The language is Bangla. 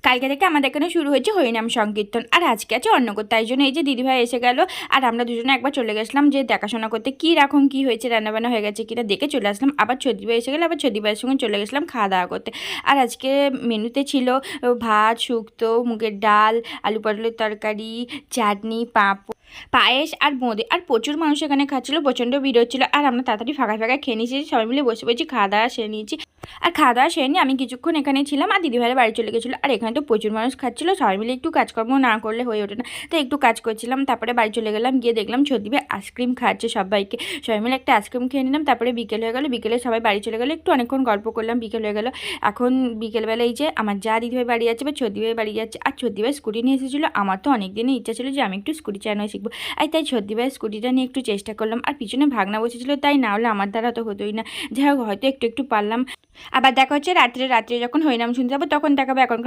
কালকে থেকে আমাদের এখানে শুরু হয়েছে হরিনাম সংকীর্তন। আর আজকে আছে অন্নকূট, তাই জন্য এই যে দিদিভাই এসে গেল আর আমরা দুজনে একবার চলে গেছিলাম যে দেখাশোনা করতে কী রকম কী হয়েছে, রান্নাবান্না হয়ে গেছে কিনা দেখে চলে আসলাম। আবার ছদিভাই এসে গেলে আবার ছদিভাইয়ের সঙ্গে চলে গেছিলাম খাওয়া দাওয়া করতে। আর আজকে মেনুতে ছিল ভাত, শুক্তো, মুগের ডাল, আলু পটলের তরকারি, চাটনি, পায়েস আর বোঁদে। আর প্রচুর মানুষ এখানে খাচ্ছিলো, প্রচণ্ড ভিড় হচ্ছিলো। আর আমরা তাড়াতাড়ি ফাঁকা ফাঁকা খেয়ে নিয়েছি, সবাই মিলে বসে বসে খাওয়া দাওয়া সেরে নিয়েছি। আর খাওয়া দাওয়া সেরে নিয়ে আমি কিছুক্ষণ এখানে ছিলাম আর দিদিভাইয়ের বাড়ি চলে গেছিলো। আর এখানে তো প্রচুর মানুষ খাচ্ছিলো, সবাই মিলে একটু কাজকর্ম না করলে হয়ে ওঠে না, তো একটু কাজ করছিলাম। তারপরে বাড়ি চলে গেলাম, গিয়ে দেখলাম ছদিভাই আইসক্রিম খাচ্ছে সবাইকে, সবাই মিলে একটা আইসক্রিম খেয়ে নিলাম। তারপরে বিকেল হয়ে গেলো, বিকেলে সবাই বাড়ি চলে গেলো, একটু অনেকক্ষণ গল্প করলাম, বিকেল হয়ে গেলো। এখন বিকেলবেলা এই যে আমার যা দিদিভাই বাড়ি যাচ্ছে বা ছদিভাই বাড়ি যাচ্ছে। আর ছদিভাই স্কুটি নিয়ে এসেছিলো, আমার তো অনেক দিনের ইচ্ছা ছিল যে আমি একটু স্কুটি চালানো শিখবো। আর তাই ছদিভাই স্কুটিটা নিয়ে একটু চেষ্টা করলাম। আর পিছনে ভাগনা বসেছিলো, তাই না হলে আমার দ্বারা তো হতোই না, যাই হোক হয়তো একটু একটু পারলাম। আবার দেখা হচ্ছে রাত্রে যখন হরিনাম শুনতে যাবো তখন দেখাবো। এখনকার